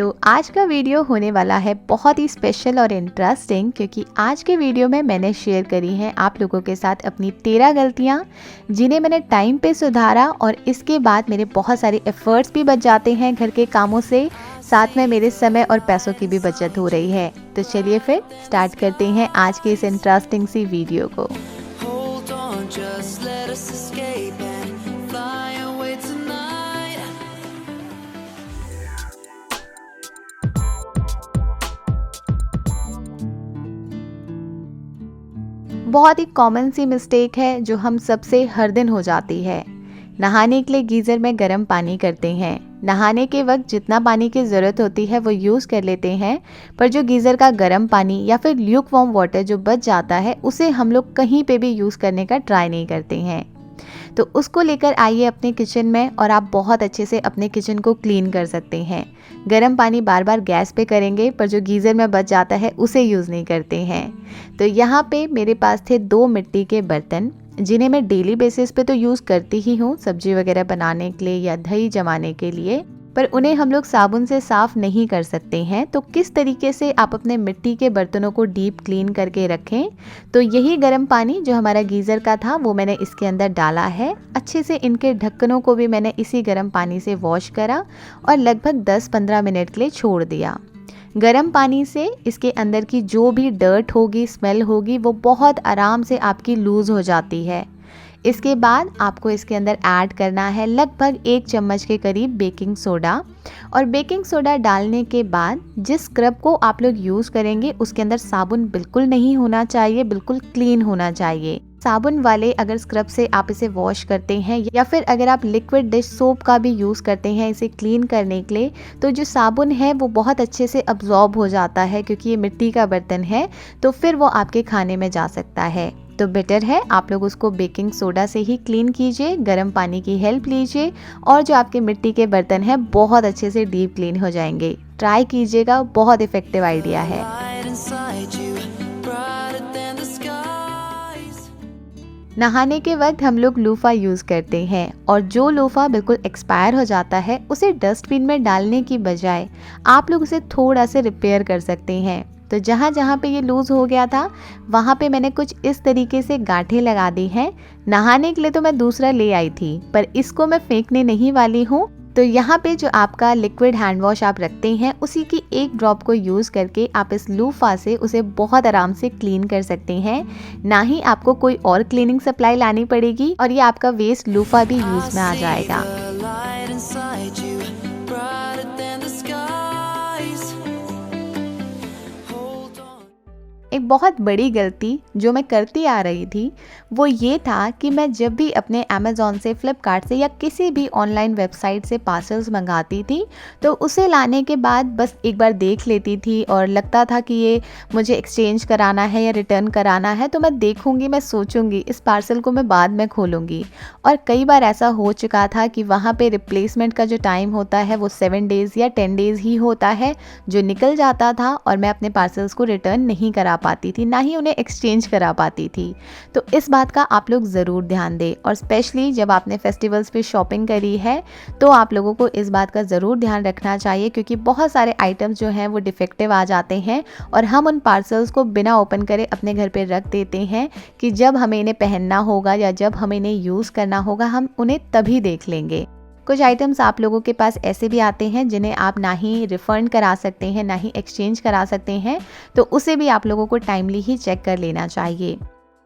तो आज का वीडियो होने वाला है बहुत ही स्पेशल और इंटरेस्टिंग, क्योंकि आज के वीडियो में मैंने शेयर करी हैं आप लोगों के साथ अपनी 13 गलतियां जिन्हें मैंने टाइम पे सुधारा और इसके बाद मेरे बहुत सारे एफर्ट्स भी बच जाते हैं घर के कामों से, साथ में मेरे समय और पैसों की भी बचत हो रही है। तो चलिए फिर स्टार्ट करते हैं आज के इस इंटरेस्टिंग सी वीडियो को। बहुत ही कॉमन सी मिस्टेक है जो हम सबसे हर दिन हो जाती है। नहाने के लिए गीज़र में गर्म पानी करते हैं। नहाने के वक्त जितना पानी की ज़रूरत होती है वो यूज़ कर लेते हैं, पर जो गीज़र का गर्म पानी या फिर ल्यूक वार्म वाटर जो बच जाता है उसे हम लोग कहीं पे भी यूज़ करने का ट्राई नहीं करते हैं। तो उसको लेकर आइए अपने किचन में और आप बहुत अच्छे से अपने किचन को क्लीन कर सकते हैं। गर्म पानी बार बार गैस पे करेंगे, पर जो गीज़र में बच जाता है उसे यूज़ नहीं करते हैं। तो यहाँ पे मेरे पास थे 2 मिट्टी के बर्तन, जिन्हें मैं डेली बेसिस पे तो यूज़ करती ही हूँ सब्जी वगैरह बनाने के लिए या दही जमाने के लिए, पर उन्हें हम लोग साबुन से साफ़ नहीं कर सकते हैं। तो किस तरीके से आप अपने मिट्टी के बर्तनों को डीप क्लीन करके रखें, तो यही गर्म पानी जो हमारा गीज़र का था वो मैंने इसके अंदर डाला है। अच्छे से इनके ढक्कनों को भी मैंने इसी गर्म पानी से वॉश करा और लगभग 10-15 मिनट के लिए छोड़ दिया। गर्म पानी से इसके अंदर की जो भी डर्ट होगी, स्मेल होगी, वो बहुत आराम से आपकी लूज़ हो जाती है। इसके बाद आपको इसके अंदर ऐड करना है लगभग 1 चम्मच के करीब बेकिंग सोडा, और बेकिंग सोडा डालने के बाद जिस स्क्रब को आप लोग यूज़ करेंगे उसके अंदर साबुन बिल्कुल नहीं होना चाहिए, बिल्कुल क्लीन होना चाहिए। साबुन वाले अगर स्क्रब से आप इसे वॉश करते हैं या फिर अगर आप लिक्विड डिश सोप का भी यूज़ करते हैं इसे क्लीन करने के लिए, तो जो साबुन है वो बहुत अच्छे से अब्जॉर्ब हो जाता है, क्योंकि ये मिट्टी का बर्तन है तो फिर वो आपके खाने में जा सकता है। तो बेटर है आप लोग उसको बेकिंग सोडा से ही क्लीन कीजिए, गर्म पानी की हेल्प लीजिए और जो आपके मिट्टी के बर्तन हैं बहुत अच्छे से डीप क्लीन हो जाएंगे। ट्राई कीजिएगा, बहुत इफ़ेक्टिव आइडिया है। नहाने के वक्त हम लोग लूफा यूज़ करते हैं, और जो लूफा बिल्कुल एक्सपायर हो जाता है उसे डस्टबिन में डालने की बजाय आप लोग उसे थोड़ा से रिपेयर कर सकते हैं। तो जहाँ जहाँ पे ये लूज़ हो गया था वहाँ पे मैंने कुछ इस तरीके से गांठें लगा दी हैं। नहाने के लिए तो मैं दूसरा ले आई थी, पर इसको मैं फेंकने नहीं वाली हूँ। तो यहाँ पे जो आपका लिक्विड हैंड वॉश आप रखते हैं उसी की 1 ड्रॉप को यूज़ करके आप इस लूफा से उसे बहुत आराम से क्लीन कर सकते हैं। ना ही आपको कोई और क्लीनिंग सप्लाई लानी पड़ेगी और ये आपका वेस्ट लूफा भी यूज़ में आ जाएगा। एक बहुत बड़ी गलती जो मैं करती आ रही थी वो ये था कि मैं जब भी अपने अमेज़ॉन से, फ्लिपकार्ट से या किसी भी ऑनलाइन वेबसाइट से पार्सल्स मंगाती थी तो उसे लाने के बाद बस एक बार देख लेती थी और लगता था कि ये मुझे एक्सचेंज कराना है या रिटर्न कराना है, तो मैं देखूंगी, मैं सोचूंगी इस पार्सल को मैं बाद में खोलूंगी। और कई बार ऐसा हो चुका था कि वहाँ पे रिप्लेसमेंट का जो टाइम होता है वो 7 डेज़ या 10 डेज़ ही होता है, जो निकल जाता था और मैं अपने पार्सल्स को रिटर्न नहीं करा पाती थी, ना ही उन्हें एक्सचेंज करा पाती थी। तो इस बात का आप लोग ज़रूर ध्यान दें, और स्पेशली जब आपने फेस्टिवल्स पे शॉपिंग करी है तो आप लोगों को इस बात का ज़रूर ध्यान रखना चाहिए, क्योंकि बहुत सारे आइटम्स जो हैं वो डिफेक्टिव आ जाते हैं और हम उन पार्सल्स को बिना ओपन करे अपने घर पे रख देते हैं कि जब हमें इन्हें पहनना होगा या जब हमें इन्हें यूज़ करना होगा हम उन्हें तभी देख लेंगे। कुछ आइटम्स आप लोगों के पास ऐसे भी आते हैं जिन्हें आप ना ही रिफ़ंड करा सकते हैं ना ही एक्सचेंज करा सकते हैं, तो उसे भी आप लोगों को टाइमली ही चेक कर लेना चाहिए।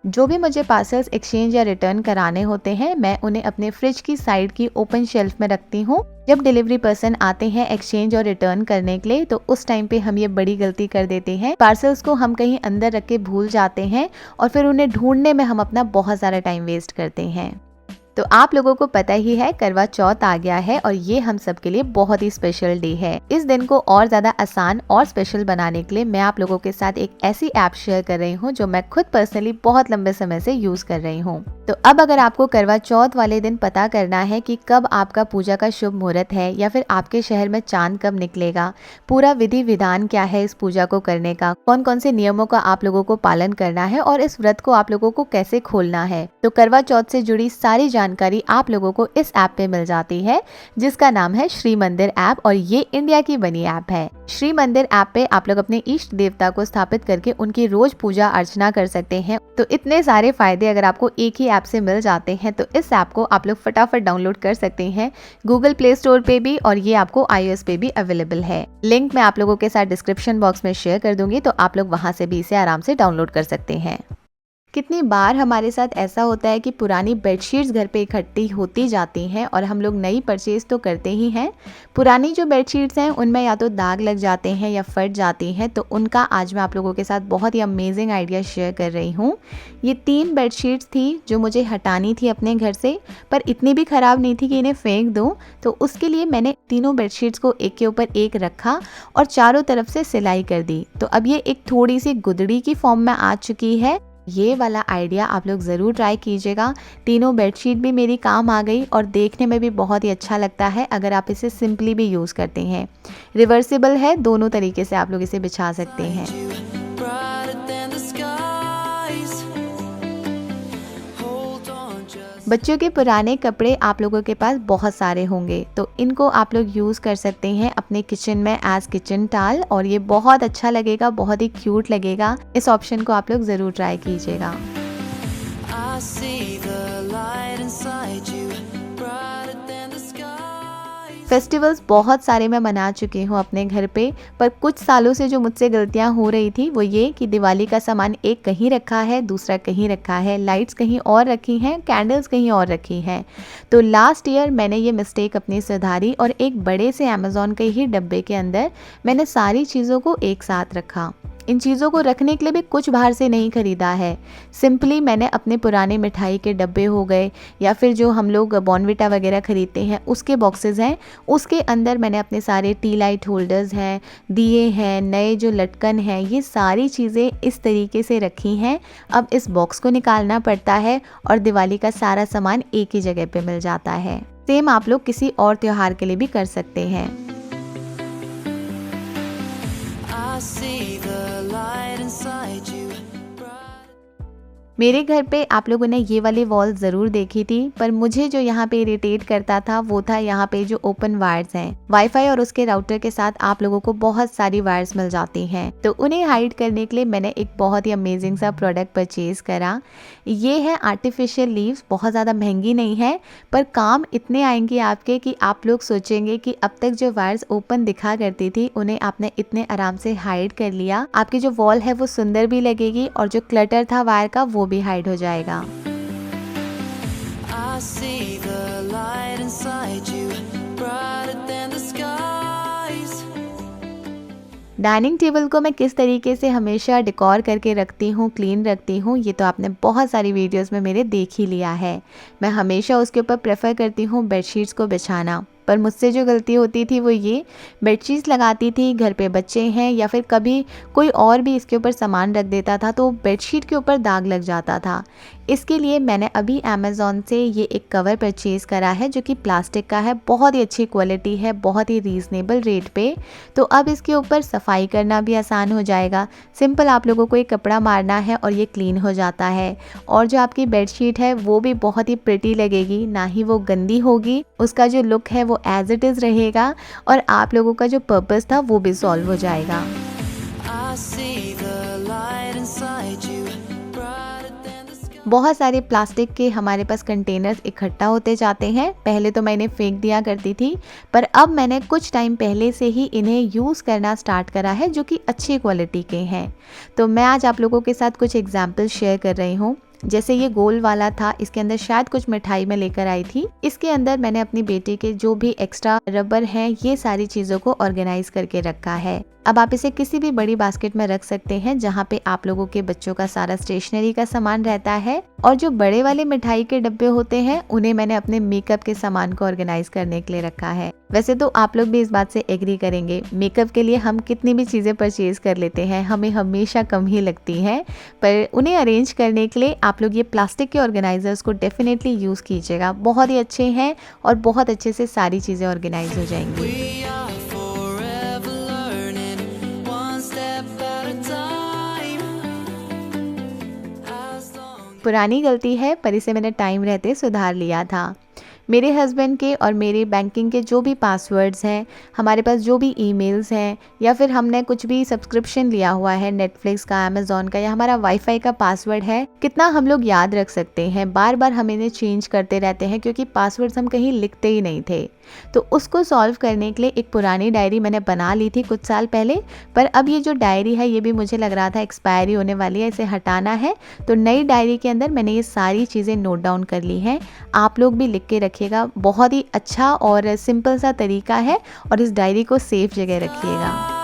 जो भी मुझे पार्सल्स एक्सचेंज या रिटर्न कराने होते हैं मैं उन्हें अपने फ्रिज की साइड की ओपन शेल्फ में रखती हूँ। जब डिलीवरी पर्सन आते हैं एक्सचेंज और रिटर्न करने के लिए तो उस टाइम पे हम ये बड़ी गलती कर देते हैं, पार्सल्स को हम कहीं अंदर रख के भूल जाते हैं और फिर उन्हें ढूंढने में हम अपना बहुत सारा टाइम वेस्ट करते हैं। तो आप लोगों को पता ही है करवा चौथ आ गया है और ये हम सब के लिए बहुत ही स्पेशल डे है। इस दिन को और ज्यादा आसान और स्पेशल बनाने के लिए मैं आप लोगों के साथ एक ऐसी ऐप शेयर कर रही हूँ जो मैं खुद पर्सनली बहुत लंबे समय से यूज कर रही हूँ। तो अब अगर आपको करवा चौथ वाले दिन पता करना है कि कब आपका पूजा का शुभ मुहूर्त है या फिर आपके शहर में चांद कब निकलेगा, पूरा विधि विधान क्या है इस पूजा को करने का, कौन कौन से नियमों का आप लोगों को पालन करना है और इस व्रत को आप लोगों को कैसे खोलना है, तो करवा चौथ से जुड़ी सारी जानकारी आप लोगों को इस ऐप पे मिल जाती है, जिसका नाम है श्री मंदिर ऐप, और ये इंडिया की बनी ऐप है। श्री मंदिर ऐप पे आप लोग अपने इष्ट देवता को स्थापित करके उनकी रोज पूजा अर्चना कर सकते हैं। तो इतने सारे फायदे अगर आपको एक ही ऐप से मिल जाते हैं तो इस ऐप को आप लोग फटाफट डाउनलोड कर सकते हैं गूगल प्ले स्टोर पे भी, और ये आपको iOS पे भी अवेलेबल है। लिंक मैं आप लोगों के साथ डिस्क्रिप्शन बॉक्स में शेयर कर दूंगी, तो आप लोग वहां से भी इसे आराम से डाउनलोड कर सकते हैं। कितनी बार हमारे साथ ऐसा होता है कि पुरानी बेडशीट्स घर पे इकट्ठी होती जाती हैं और हम लोग नई परचेज तो करते ही हैं। पुरानी जो बेडशीट्स हैं उनमें या तो दाग लग जाते हैं या फट जाती हैं, तो उनका आज मैं आप लोगों के साथ बहुत ही अमेजिंग आइडिया शेयर कर रही हूँ। ये 3 बेडशीट्स थी जो मुझे हटानी थी अपने घर से, पर इतनी भी ख़राब नहीं थी कि इन्हें फेंक दूँ। तो उसके लिए मैंने तीनों बेडशीट्स को एक के ऊपर एक रखा और चारों तरफ से सिलाई कर दी। तो अब ये एक थोड़ी सी गुदड़ी की फॉर्म में आ चुकी है। ये वाला आइडिया आप लोग ज़रूर ट्राई कीजिएगा। तीनों बेडशीट भी मेरी काम आ गई और देखने में भी बहुत ही अच्छा लगता है अगर आप इसे सिंपली भी यूज़ करते हैं। रिवर्सिबल है, दोनों तरीके से आप लोग इसे बिछा सकते हैं। बच्चों के पुराने कपड़े आप लोगों के पास बहुत सारे होंगे, तो इनको आप लोग यूज़ कर सकते हैं अपने किचन में एज किचन टाल, और ये बहुत अच्छा लगेगा, बहुत ही क्यूट लगेगा। इस ऑप्शन को आप लोग ज़रूर ट्राई कीजिएगा। फेस्टिवल्स बहुत सारे मैं मना चुकी हूँ अपने घर पे, पर कुछ सालों से जो मुझसे गलतियाँ हो रही थी वो ये कि दिवाली का सामान एक कहीं रखा है, दूसरा कहीं रखा है, लाइट्स कहीं और रखी हैं, कैंडल्स कहीं और रखी हैं। तो लास्ट ईयर मैंने ये मिस्टेक अपनी सुधारी और एक बड़े से अमेज़ॉन के ही डब्बे के अंदर मैंने सारी चीज़ों को एक साथ रखा। इन चीज़ों को रखने के लिए भी कुछ बाहर से नहीं खरीदा है। सिंपली मैंने अपने पुराने मिठाई के डब्बे हो गए या फिर जो हम लोग बॉर्नविटा वगैरह खरीदते हैं उसके बॉक्सेस हैं, उसके अंदर मैंने अपने सारे टी लाइट होल्डर्स हैं, दिए हैं, नए जो लटकन हैं, ये सारी चीज़ें इस तरीके से रखी हैं। अब इस बॉक्स को निकालना पड़ता है और दिवाली का सारा सामान एक ही जगह पे मिल जाता है। सेम आप लोग किसी और त्योहार के लिए भी कर सकते हैं। मेरे घर पे आप लोगों ने ये वाली वॉल ज़रूर देखी थी, पर मुझे जो यहाँ पे इरिटेट करता था वो था यहाँ पे जो ओपन वायर्स हैं। वाईफाई और उसके राउटर के साथ आप लोगों को बहुत सारी वायर्स मिल जाती हैं, तो उन्हें हाइड करने के लिए मैंने एक बहुत ही अमेजिंग सा प्रोडक्ट परचेज करा। ये है आर्टिफिशियल लीव्स। बहुत ज़्यादा महंगी नहीं है, पर काम इतने आएंगे आपके कि आप लोग सोचेंगे कि अब तक जो वायर्स ओपन दिखा करती थी उन्हें आपने इतने आराम से हाइड कर लिया। आपकी जो वॉल है वो सुंदर भी लगेगी और जो क्लटर था वायर का वो भी हाइड हो जाएगा। डाइनिंग टेबल को मैं किस तरीके से हमेशा डेकोर करके रखती हूँ, क्लीन रखती हूँ, ये तो आपने बहुत सारी वीडियोस में मेरे देख ही लिया है। मैं हमेशा उसके ऊपर प्रेफर करती हूँ बेडशीट्स को बिछाना, पर मुझसे जो गलती होती थी वो ये, बेडशीट्स लगाती थी, घर पे बच्चे हैं या फिर कभी कोई और भी इसके ऊपर सामान रख देता था तो बेडशीट के ऊपर दाग लग जाता था। इसके लिए मैंने अभी अमेज़ॉन से ये एक कवर परचेज करा है जो कि प्लास्टिक का है, बहुत ही अच्छी क्वालिटी है, बहुत ही रीज़नेबल रेट पे। तो अब इसके ऊपर सफाई करना भी आसान हो जाएगा। सिंपल आप लोगों को एक कपड़ा मारना है और ये क्लीन हो जाता है, और जो आपकी बेडशीट है वो भी बहुत ही प्रिटी लगेगी, ना ही वो गंदी होगी, उसका जो लुक है वो एज इट इज़ रहेगा और आप लोगों का जो पर्पस था वो भी सॉल्व हो जाएगा। बहुत सारे प्लास्टिक के हमारे पास कंटेनर्स इकट्ठा होते जाते हैं। पहले तो मैं इन्हें फेंक दिया करती थी, पर अब मैंने कुछ टाइम पहले से ही इन्हें यूज़ करना स्टार्ट करा है जो कि अच्छी क्वालिटी के हैं। तो मैं आज आप लोगों के साथ कुछ एग्जाम्पल शेयर कर रही हूँ। जैसे ये गोल वाला था, इसके अंदर शायद कुछ मिठाई में लेकर आई थी। इसके अंदर मैंने अपनी बेटी के जो भी एक्स्ट्रा रबर हैं ये सारी चीज़ों को ऑर्गेनाइज करके रखा है। अब आप इसे किसी भी बड़ी बास्केट में रख सकते हैं जहाँ पे आप लोगों के बच्चों का सारा स्टेशनरी का सामान रहता है। और जो बड़े वाले मिठाई के डब्बे होते हैं उन्हें मैंने अपने मेकअप के सामान को ऑर्गेनाइज करने के लिए रखा है। वैसे तो आप लोग भी इस बात से एग्री करेंगे, मेकअप के लिए हम कितनी भी चीज़ें परचेज कर लेते हैं हमें हमेशा कम ही लगती हैं, पर उन्हें अरेंज करने के लिए आप लोग ये प्लास्टिक के ऑर्गेनाइजर्स को डेफिनेटली यूज़ कीजिएगा। बहुत ही अच्छे हैं और बहुत अच्छे से सारी चीज़ें ऑर्गेनाइज हो जाएंगी। पुरानी गलती है पर इसे मैंने टाइम रहते सुधार लिया था। मेरे हस्बैंड के और मेरे बैंकिंग के जो भी पासवर्ड्स हैं, हमारे पास जो भी ईमेल्स हैं, या फिर हमने कुछ भी सब्सक्रिप्शन लिया हुआ है नेटफ्लिक्स का, अमेज़ॉन का, या हमारा वाईफाई का पासवर्ड है, कितना हम लोग याद रख सकते हैं। बार बार हम इन्हें चेंज करते रहते हैं क्योंकि पासवर्ड्स हम कहीं लिखते ही नहीं थे। तो उसको सॉल्व करने के लिए एक पुरानी डायरी मैंने बना ली थी कुछ साल पहले, पर अब ये जो डायरी है ये भी मुझे लग रहा था एक्सपायरी होने वाली है, इसे हटाना है। तो नई डायरी के अंदर मैंने ये सारी चीज़ें नोट डाउन कर ली हैं। आप लोग भी लिख के रखिएगा, बहुत ही अच्छा और सिंपल सा तरीका है, और इस डायरी को सेफ जगह रखिएगा।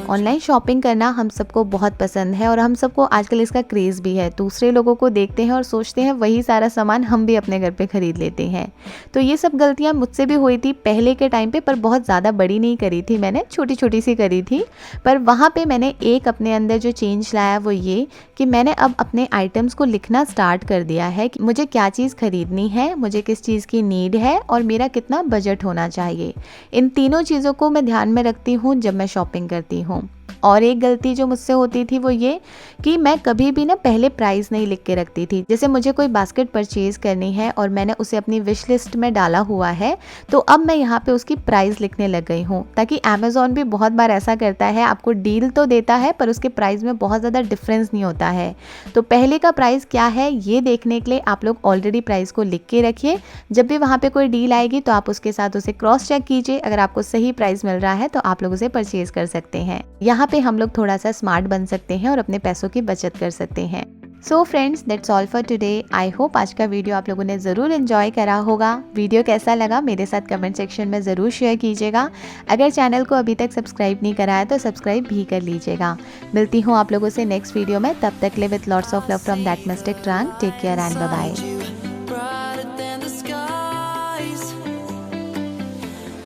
ऑनलाइन शॉपिंग करना हम सबको बहुत पसंद है और हम सबको आजकल इसका क्रेज़ भी है। दूसरे लोगों को देखते हैं और सोचते हैं वही सारा सामान हम भी अपने घर पे ख़रीद लेते हैं। तो ये सब गलतियाँ मुझसे भी हुई थी पहले के टाइम पे, पर बहुत ज़्यादा बड़ी नहीं करी थी मैंने, छोटी छोटी सी करी थी। पर वहाँ पे मैंने एक अपने अंदर जो चेंज लाया वो ये कि मैंने अब अपने आइटम्स को लिखना स्टार्ट कर दिया है कि मुझे क्या चीज़ ख़रीदनी है, मुझे किस चीज़ की नीड है और मेरा कितना बजट होना चाहिए। इन तीनों चीज़ों को मैं ध्यान में रखती हूँ जब मैं शॉपिंग करती हूँ। और एक गलती जो मुझसे होती थी वो ये कि मैं कभी भी ना पहले प्राइस नहीं लिख के रखती थी। जैसे मुझे कोई बास्केट परचेज़ करनी है और मैंने उसे अपनी विश लिस्ट में डाला हुआ है, तो अब मैं यहाँ पे उसकी प्राइस लिखने लग गई हूँ, ताकि अमेज़ॉन भी बहुत बार ऐसा करता है, आपको डील तो देता है पर उसके प्राइस में बहुत ज़्यादा डिफरेंस नहीं होता है। तो पहले का प्राइस क्या है ये देखने के लिए आप लोग ऑलरेडी प्राइस को लिख के रखिए। जब भी वहाँ पर कोई डील आएगी तो आप उसके साथ उसे क्रॉस चेक कीजिए, अगर आपको सही प्राइस मिल रहा है तो आप लोग उसे परचेज़ कर सकते हैं। यहाँ पे हम लोग थोड़ा सा स्मार्ट बन सकते हैं और अपने पैसों की बचत कर सकते हैं। So friends, that's all for today. I hope आज का वीडियो आप लोगों ने ज़रूर एंजॉय करा होगा। वीडियो कैसा लगा मेरे साथ कमेंट सेक्शन में ज़रूर शेयर कीजिएगा। अगर चैनल को अभी तक सब्सक्राइब नहीं करा है तो सब्सक्राइब भी कर लीजिएगा। मिलती हूँ आप लोगों से नेक्स्ट वीडियो में, तब तक ले with lots of love from that mistake Trang. Take care and bye bye.